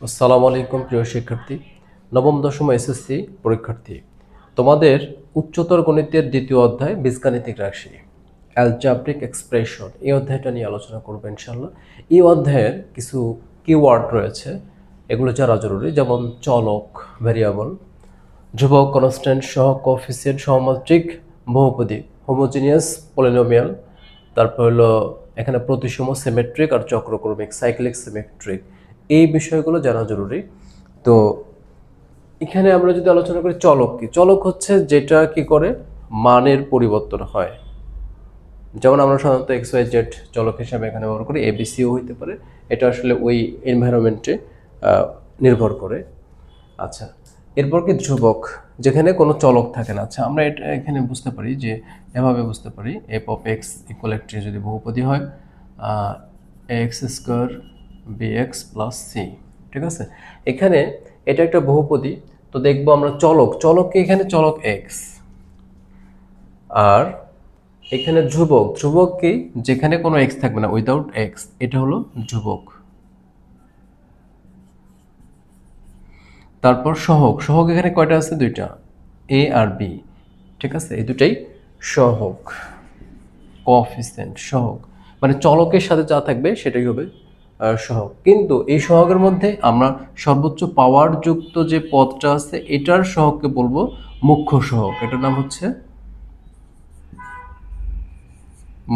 আসসালামু আলাইকুম প্রিয় শিক্ষার্থী, নবম দশম এসএসসি পরীক্ষার্থী। তোমাদের উচ্চতর গণিতের দ্বিতীয় অধ্যায় বীজগাণিতিক রাশি, অ্যালজাব্রিক এক্সপ্রেশন, এই অধ্যায়টা নিয়ে আলোচনা করবো ইনশাল্লাহ। এই অধ্যায়ের কিছু কিওয়ার্ড রয়েছে, এগুলো জানা জরুরি, যেমন চলক, ভেরিয়েবল, ধ্রুবক, কনস্ট্যান্ট, সহগ, কোএফিসিয়েন্ট, সহমাত্রিক, বহুপদী, হোমোজিনিয়াস, পলিনোমিয়াল, তারপর হলো এখানে প্রতিসম, সিমেট্রিক আর চক্রক্রমিক, সাইক্লিক সিমেট্রিক, এই বিষয়গুলো জানা জরুরি। তো এখানে আমরা যদি আলোচনা করি চলক কি, চলক হচ্ছে যেটা কি করে মানের পরিবর্তন হয়। যেমন আমরা সাধারণত এক্স ওয়াই জেড চলক হিসাবে এখানে ব্যবহার করি, এবিসিও হইতে পারে, এটা আসলে ওই এনভায়রনমেন্টে নির্ভর করে। আচ্ছা, এরপর কি ধ্রুবক, যেখানে কোনো চলক থাকে না। আচ্ছা, আমরা এটা এখানে বুঝতে পারি যে এভাবে বুঝতে পারি, এফ অফ এক্স ইকুয়াল একটি যদি বহুপদী হয় x square b x plus c, ঠিক আছে। এখানে এটা একটা বহুপদী, তো দেখবো আমরা চলককে এখানে চলক এক্স, আর এখানে ধ্রুবক কি, যেখানে কোনো এক্স থাকবে না, উইদাউট এক্স, এটা হলো ধ্রুবক। তারপর সহগ এখানে কয়টা আছে? দুইটা, এ আর বি, ঠিক আছে, এই দুটাই সহগ। কোএফিসিয়েন্ট সহগ মানে চলকের সাথে যা থাকবে সেটাই হবে সহগ। কিন্তু এই সহগের মধ্যে আমরা সর্বোচ্চ পাওয়ার যুক্ত যে পদটা আছে এটার সহগকে বলবো মুখ্য সহগ, এটার নাম হচ্ছে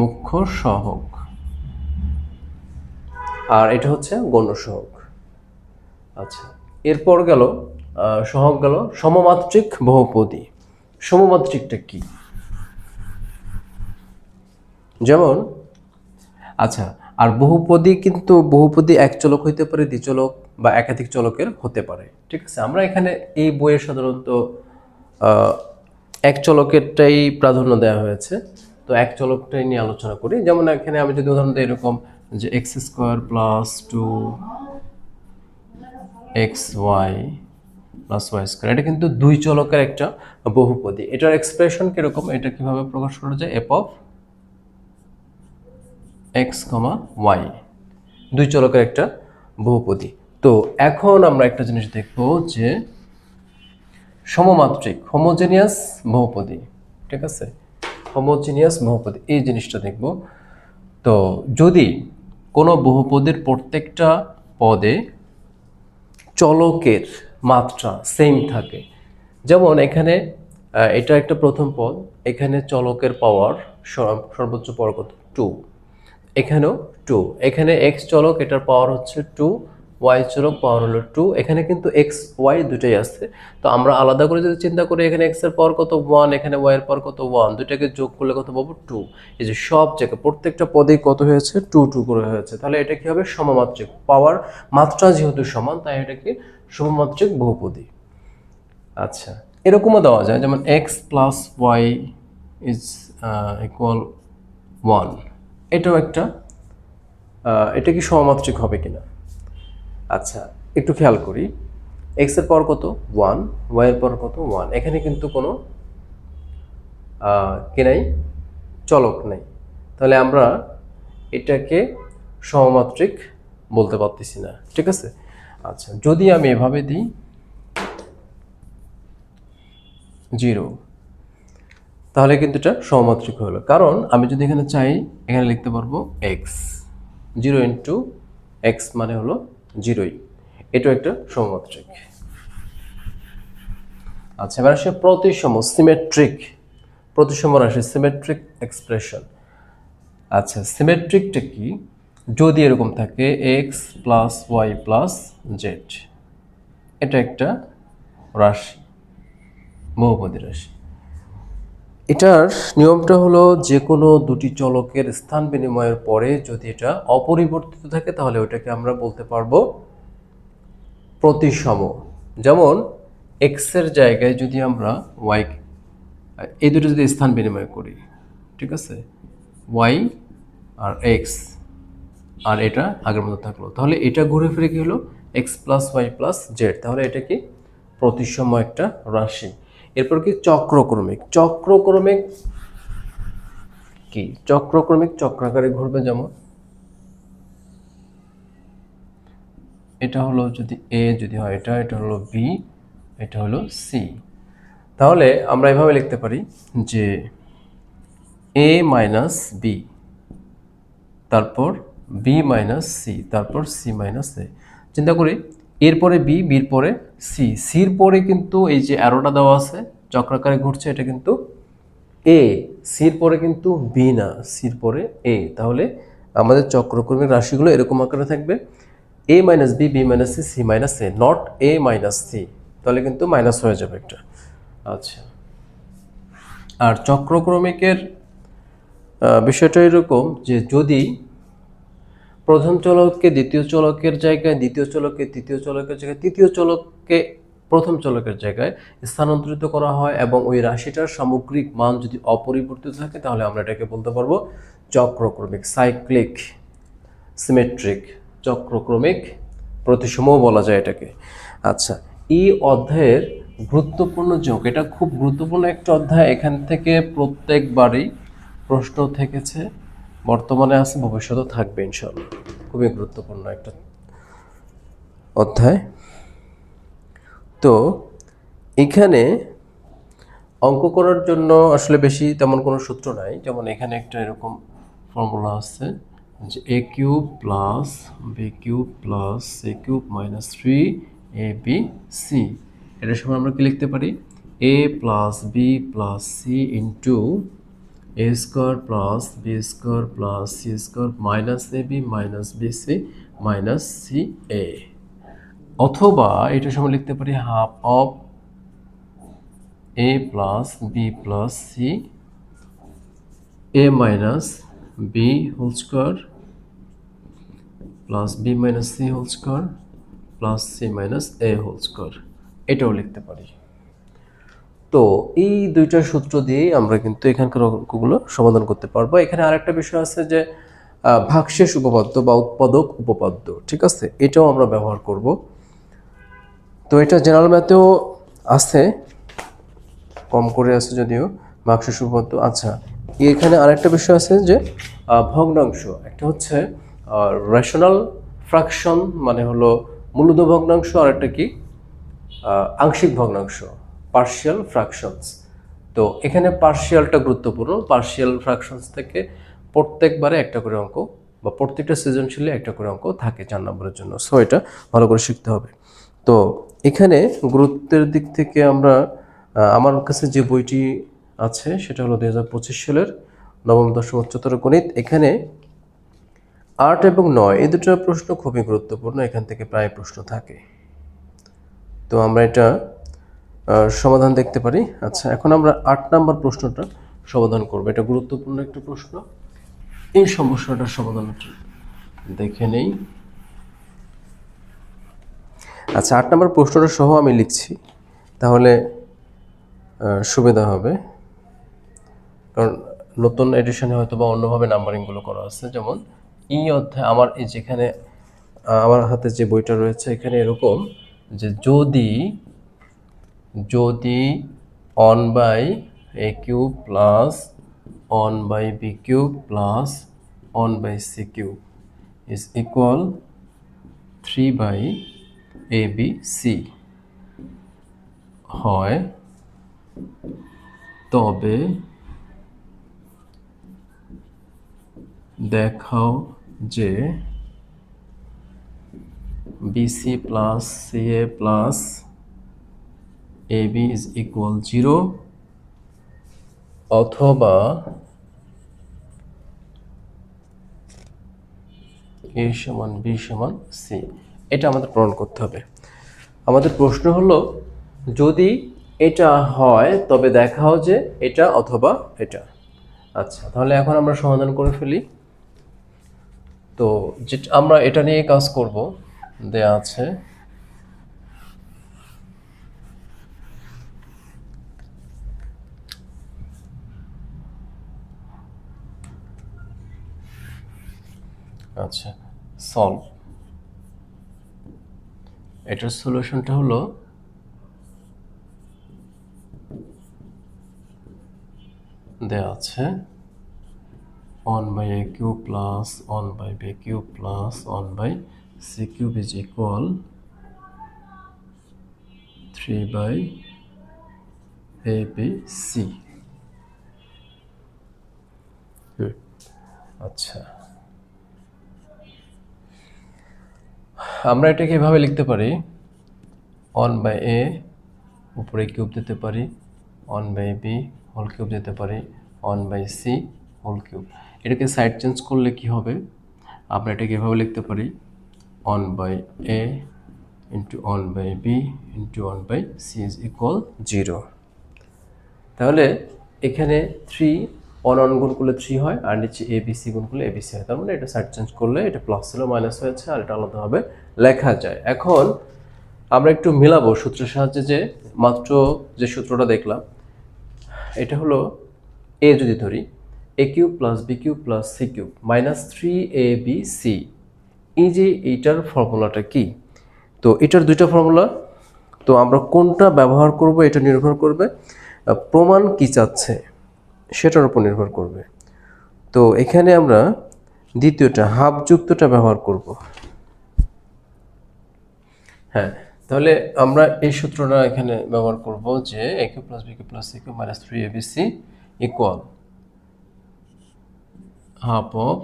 মুখ্য সহগ, আর এটা হচ্ছে গৌণ সহগ। আচ্ছা, এরপর গেল সহগ গেল সমমাত্রিক বহুপদী। সমমাত্রিকটা কি? যেমন, আচ্ছা, আর বহুপদী এক চলক হইতে পারে, দ্বিচলক বা একাধিক চলকের হতে পারে, ঠিক আছে। আমরা এখানে এই বইয়ে সাধারণত আহ, এক চলকেরটাই প্রাধান্য দেওয়া হয়েছে, তো এক চলকটাই নিয়ে আলোচনা করি। যেমন এখানে আমি যদি উদাহরণ দিই এরকম, যে x square plus two x y plus y square, এটা কিন্তু দুই চলকের একটা বহুপদী। এটার এক্সপ্রেশন কিরকম, এটা কিভাবে প্রকাশ করা যায়? F of x comma y, দুই চলকের একটা বহুপদী। তো এখন আমরা একটা জিনিস দেখব যে সমমাত্রিক, হোমোজেনিয়াস বহুপদী, ঠিক আছে, হোমোজেনিয়াস বহুপদী, এই জিনিসটা দেখব। তো যদি কোনো বহুপদীর প্রত্যেকটা পদে চলকের মাত্রা সেম থাকে, যেমন এখানে এটা একটা প্রথম পদ, এখানে চলকের পাওয়ার সর্বোচ্চ পাওয়ার কত? 2, এখানেও 2, এখানে এক্স চলক, এটার পাওয়ার হচ্ছে 2, ওয়াই চলক পাওয়ার হলো 2, এখানে কিন্তু এক্স ওয়াই দুটাই আছে। তো আমরা আলাদা করে যদি চিন্তা করি, এখানে এক্স এর পাওয়ার কত? 1, এখানে ওয়াই এর পাওয়ার কত? 1, দুটাকে যোগ করলে কত পাবো? 2। এই যে সব জায়গায় প্রত্যেকটা পদেই কত হয়েছে? 2 2 করে হয়েছে, তাহলে এটা কি হবে? সমমাত্রিক। পাওয়ার মাত্রা যেহেতু সমান, তাই এটা কি সমমাত্রিক বহুপদী। আচ্ছা, এরকমও দেওয়া যায়, যেমন x plus y is equal 1, এটাও একটা এটা কি সমমাত্রিক হবে কিনা? আচ্ছা, একটু খেয়াল করি, এক্স এর পাওয়ার কত? 1, ওয়াই এর পাওয়ার কত? 1, এখানে কিন্তু কোনো কি নাই? চলক নাই, তাহলে আমরা এটাকে সমমাত্রিক বলতে পারতেছি না, ঠিক আছে। আচ্ছা, যদি আমি এভাবে দিই 0, তাহলে কিন্তু এটা সমমাত্রিক হলো, কারণ আমি যদি এখানে চাই, এখানে লিখতে পারবো এক্স, 0 ইন্টু এক্স মানে হলো 0ই, এটাও একটা সমমাত্রিক। আচ্ছা, এবার আসে প্রতিসম, সিমেট্রিক, প্রতিসম রাশি, সিমেট্রিক এক্সপ্রেশন। আচ্ছা, সিমেট্রিকটা কি? যদি এরকম থাকে x plus y plus z, এটা একটা রাশি, বহুপদী রাশি। এটার নিয়মটা হলো, যে কোনো দুটি চলকের স্থান বিনিময়ের পরে যদি এটা অপরিবর্তিত থাকে, তাহলে ওটাকে আমরা বলতে পারবো প্রতিসম। যেমন এক্স এর জায়গায় যদি আমরা ওয়াই, এই দুটো যদি স্থান বিনিময় করি, ঠিক আছে, ওয়াই আর এক্স, আর এটা আগের মতো থাকলো, তাহলে এটা ঘুরে ফিরে কি হলো? X plus y plus z, তাহলে এটা কি প্রতিসম একটা রাশি। এরপর কি চক্রক্রমিক, চক্রক্রমিক কি? চক্রক্রমিক চক্রাকারে ঘুরবে, যেমন এটা হলো যদি এ যদি হয় এটা হলো বি, এটা হলো সি। তাহলে আমরা এভাবে লিখতে পারি যে এ মাইনাস বি, তারপর বি মাইনাস সি, তারপর সি মাইনাস এ। চিন্তা করি, এরপরে বি, বির পরে সি, সির পরে কিন্তু এই যে অ্যারোটা দেওয়া আছে চক্রাকারে ঘুরছে, এটা কিন্তু এ, সির পরে কিন্তু বি না, সির পরে এ। তাহলে আমাদের চক্রক্রমিক রাশিগুলো এরকম আকারে থাকবে a minus b, b minus c, c minus a, not a minus c. তাহলে কিন্তু মাইনাস হয়ে যাবে একটা। আচ্ছা, আর চক্রক্রমিকের বিষয়টা এরকম যে যদি প্রথম চলককে দ্বিতীয় চলকের জায়গায়, দ্বিতীয় চলককে তৃতীয় চলকের জায়গায়, তৃতীয় চলককে প্রথম চলকের জায়গায় স্থানান্তরিত করা হয় এবং ওই রাশিটার সামগ্রিক মান যদি অপরিবর্তিত থাকে, তাহলে আমরা এটাকে বলতে পারবো চক্রক্রমিক, সাইক্লিক সিমেট্রিক, চক্রক্রমিক প্রতিসমও বলা যায় এটাকে। আচ্ছা, এই অধ্যায়ের গুরুত্বপূর্ণ যোগ, এটা খুব গুরুত্বপূর্ণ একটা অধ্যায়। এখান থেকে প্রত্যেকবারই প্রশ্ন থেকেছে, বর্তমানে আছে, ভবিষ্যতেও থাকবে ইনশাআল্লাহ। খুবই গুরুত্বপূর্ণ একটা অধ্যায়। তো এখানে অঙ্ক করার জন্য আসলে বেশি তেমন কোনো সূত্র নাই। যেমন এখানে একটা এরকম ফর্মুলা আছে যে a cube plus b cube plus c cube minus 3ab/c। এটার সময় আমরা কি লিখতে পারি? a plus b plus c into a square plus b square plus c square minus ab minus bc minus ca। অথবা এটার সময় লিখতে পারি half of a plus b plus c a minus b whole square plus b minus c whole square plus c minus a whole square, এটাও লিখতে পারি। তো এই দুইটা সূত্র দিয়েই আমরা কিন্তু এখানকার অঙ্কগুলো সমাধান করতে পারবো। এখানে আরেকটা বিষয় আছে যে ভাগশেষ উপপাদ্য বা উৎপাদক উপপাদ্য, ঠিক আছে, এটাও আমরা ব্যবহার করব। তো এটা জেনারেল ম্যাথেও আছে, কম করে আছে যদিও ভাগশেষ উপপাদ্য। আচ্ছা, এখানে আরেকটা বিষয় আছে যে ভগ্নাংশ, একটা হচ্ছে রেশনাল ফ্র্যাকশন, মানে হলো মূলদ ভগ্নাংশ, আর একটা কি আংশিক ভগ্নাংশ, পার্শিয়াল ফ্র্যাকশনস। তো এখানে পার্শিয়ালটা গুরুত্বপূর্ণ। পার্শিয়াল ফ্র্যাকশনস থেকে প্রত্যেকবারে একটা করে অঙ্ক বা প্রত্যেকটা সৃজনশীলে একটা করে অঙ্ক থাকে 4 নম্বরের জন্য। সো এটা ভালো করে শিখতে হবে। তো এখানে গুরুত্বের দিক থেকে আমরা আমার কাছে যে বইটি আছে সেটা হলো 2025 সালের নবম দশম উচ্চতর গণিত। এখানে 8 এবং 9 এই দুটো প্রশ্ন খুবই গুরুত্বপূর্ণ, এখান থেকে প্রায় প্রশ্ন থাকে। তো আমরা এটা সমাধান দেখতে পারি। আচ্ছা, এখন আমরা 8 নম্বর প্রশ্নটা সমাধান করব। এটা গুরুত্বপূর্ণ একটা প্রশ্ন। এই সমস্যাটার সমাধানটা দেখে নেই। আচ্ছা, 8 নম্বর প্রশ্নটা সহ আমি লিখছি, তাহলে সুবিধা হবে। কারণ নতুন এডিশনে হয়তো বা অন্যভাবে নাম্বারিংগুলো করা আছে। যেমন এই অধ্যায় আমার এই যেখানে আমার হাতে যে বইটা রয়েছে, এখানে এরকম যে যদি 1/a³ plus 1/b³ plus 1/c³ is equal 3/abc হয়, তবে দেখাও যে bc plus ca plus ab is equal 0, অথবা a সমান b সমান c। এটা আমাদের প্রমাণ করতে হবে। আমাদের প্রশ্ন হলো যদি এটা হয় তবে দেখাও যে এটা অথবা এটা। আচ্ছা, তাহলে এখন আমরা সমাধান করে ফেলি। তো যেটা আমরা এটা নিয়ে কাজ করব, দেয়া আছে আচ্ছা সলভ। এটার সলিউশনটা হলো দেয়া আছে 1/a³ plus 1/b³ plus 1/c³ c cube is equal 3/ABC। আচ্ছা, আমরা এটাকে এভাবে লিখতে পারি, 1/A উপরে কিউব দিতে পারি, 1/B হোল কিউব দিতে পারি, 1/C হোল কিউব। এটাকে সাইড চেঞ্জ করলে কি হবে, আমরা এটাকে এভাবে লিখতে পারি, 1/A into 1/B into 1/C is equal 0। তাহলে এখানে 3 1 গুণ করলে 3 হয়, আর নিচে ABC গুণ করলে ABC হয়। তার মানে এটা সাইড চেঞ্জ করলে এটা প্লাস ছিল মাইনাস হয়েছে, আর এটা আলাদাভাবে লেখা যায়। এখন আমরা একটু মিলাবো সূত্রের সাহায্যে, যে মাত্র যে সূত্রটা দেখলাম, এটা হলো এ যদি ধরি, a cube plus b cube plus c cube minus 3ABC। এই যে এইটার ফর্মুলাটা কি, তো এটার দুইটা ফর্মুলা, তো আমরা কোনটা ব্যবহার করব এটা নির্ভর করবে প্রমাণ কি চাচ্ছে সেটার উপর নির্ভর করবে। তো এখানে আমরা দ্বিতীয়টা হাফ যুক্তটা ব্যবহার করব। হ্যাঁ, তাহলে আমরা এই সূত্রটা এখানে ব্যবহার করব, যে a cube plus b cube plus c cube minus 3ABC equal half of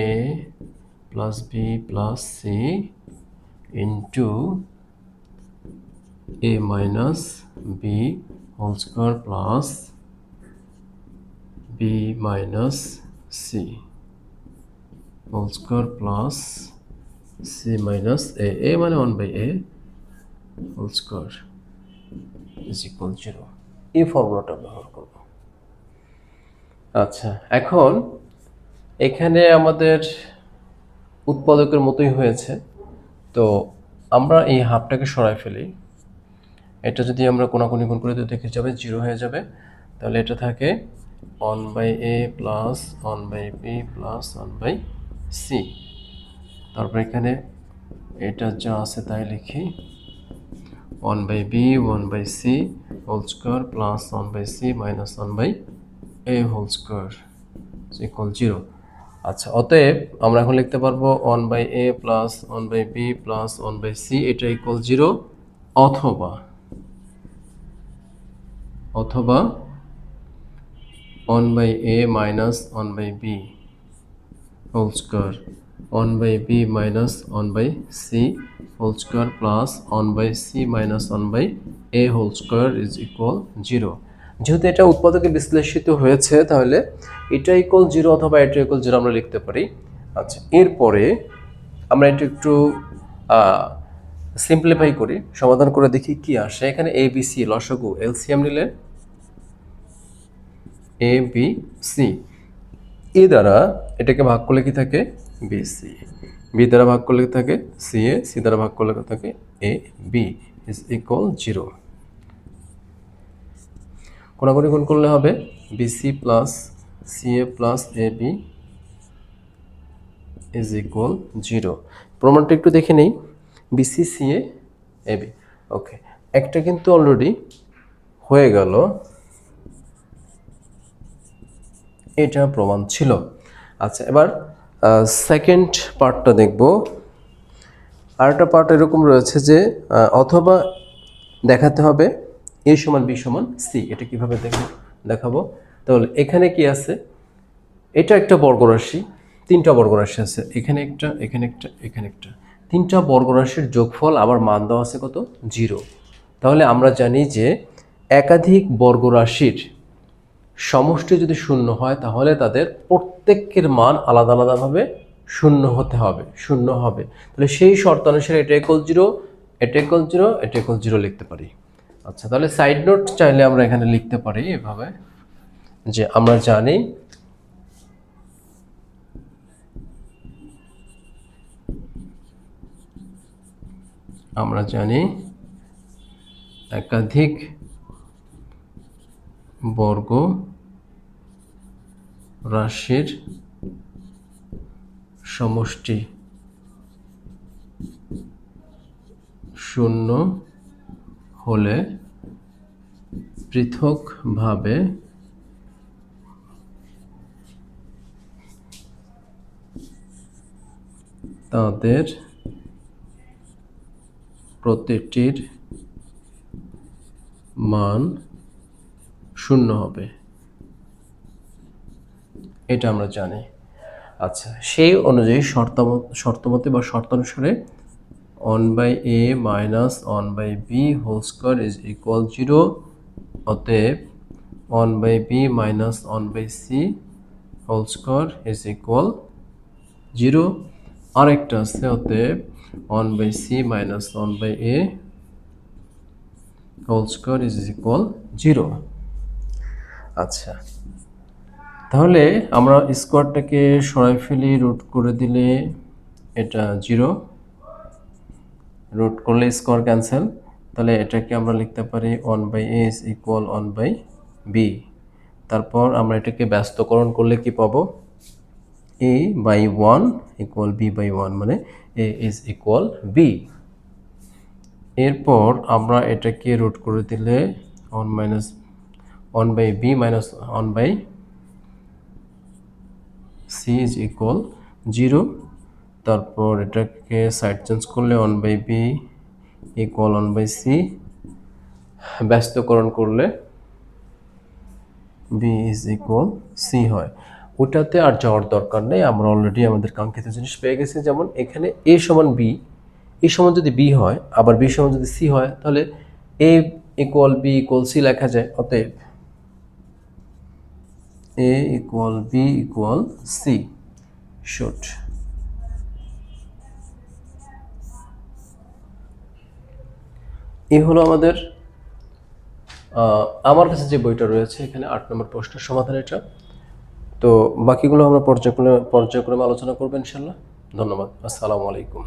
a plus b plus c into a minus b whole square plus b minus c whole square plus c minus a মানে 1/a whole square is equal 0। এই ফর্মুলাটা ব্যবহার করব। আচ্ছা, এখন এখানে আমাদের উৎপাদকের মতোই হয়েছে, তো আমরা এই হাফটাকে সরাই ফেলি। এটা যদি আমরা কোনাকুনি গুণ করে দেখে যাবে 0 হয়ে যাবে। তাহলে এটা থাকে 1/A plus 1/B plus 1/C। তারপর এখানে এটা যা আছে তাই লিখি, 1/B 1/C whole square plus 1/C minus 1/A whole square equal 0। আচ্ছা, অতএব আমরা এখন লিখতে পারবো 1/A plus 1/B plus 1/C এটা ইকুয়াল 0, অথবা 1/A minus 1/B whole square 1/B minus 1/C whole square plus 1/C minus 1/A whole square is equal 0। যেহেতু এটা উৎপাদকে বিশ্লেষিত হয়েছে, তাহলে এটা ইকুয়াল 0 অথবা এটা ইকুয়াল 0 আমরা লিখতে পারি। আচ্ছা, এরপরে আমরা এটা একটু সিম্পলিফাই করি, সমাধান করে দেখি কি আসে। এখানে ABC লসাগু, এলসিএম নিলে ABC, এ দ্বারা এটাকে ভাগ করলে কি থাকে BC, বি দ্বারা ভাগ করলে থাকে CA, সি দ্বারা ভাগ করলে থাকে AB ইজ ইকুয়াল 0। কোনাকুনি গুণ করলে হবে BC plus CA plus AB is equal 0। প্রমাণটা একটু দেখে নেই, BC CA AB। ওকে, একটা কিন্তু অলরেডি হয়ে গেল, এটা প্রমাণ ছিল। আচ্ছা, এবার সেকেন্ড পার্টটা দেখব। আরেকটা পার্ট এরকম রয়েছে যে অথবা দেখাতে হবে A সমান B সমান C। এটা কিভাবে দেখাবো, তাহলে এখানে কি আছে, এটা একটা বর্গরাশি, তিনটা বর্গরাশি আছে, এখানে একটা, এখানে একটা, এখানে একটা, তিনটা বর্গরাশির যোগফল আবার মান দেওয়া আছে কত 0। তাহলে আমরা জানি যে একাধিক বর্গরাশির সমষ্টি যদি শূন্য হয়, তাহলে তাদের প্রত্যেকের মান আলাদা আলাদাভাবে শূন্য হতে হবে, শূন্য হবে। তাহলে সেই শর্ত অনুসারে এটা ইকুয়াল 0, এটা ইকুয়াল 0, এটা ইকুয়াল 0 লিখতে পারি। আচ্ছা, তাহলে সাইড নোট চাইলে আমরা এখানে লিখতে পারি এভাবে, যে আমরা জানি একাধিক বর্গ রাশির সমষ্টি শূন্য হলে পৃথকভাবে তাদের প্রতিটির মান শূন্য হবে, এটা আমরা জানি। আচ্ছা, সেই অনুযায়ী শর্তমতে বা শর্তানুসারে 1/a minus 1/b whole square is equal 0। অতএব 1/b minus 1/c whole square is equal 0। আরেকটা আছে, অতএব 1/c minus 1/a whole square is equal 0। আচ্ছা, তাহলে আমরা স্কোয়ারটাকে সরাই ফেলি, রুট করে দিলে এটা 0, রুট করলে স্কোয়ার ক্যান্সেল, তাহলে এটাকে আমরা লিখতে পারি 1/a ইজ ইকুয়াল 1/b। তারপর আমরা এটাকে ব্যস্তকরণ করলে কি পাবো, a/1 ইকুয়াল b/1, মানে a ইজ ইকুয়াল b। এরপর আমরা এটাকে রুট করে দিলে 1/b minus 1/c is equal 0। তারপর এটাকে সাইড চেঞ্জ করলে 1/b ইকুয়াল 1/c, ব্যস্তকরণ করলে b ইজ ইকুয়াল c হয়। ওটাতে আর যাওয়ার দরকার নেই, আমরা অলরেডি আমাদের কাঙ্ক্ষিত জিনিস পেয়ে গেছি। যেমন এখানে a সমান b, a সমান যদি b হয়, আবার b সমান যদি c হয়, তাহলে a equal b equal c লেখা যায়। অতএব a equal b equal c should. এই হলো আমাদের আমার কাছে যে বইটা রয়েছে, এখানে 8 নম্বর প্রশ্নের সমাধান এটা। তো বাকিগুলো আমরা পর্যায়ক্রমে আলোচনা করবো ইনশাল্লাহ। ধন্যবাদ। আসসালামু আলাইকুম।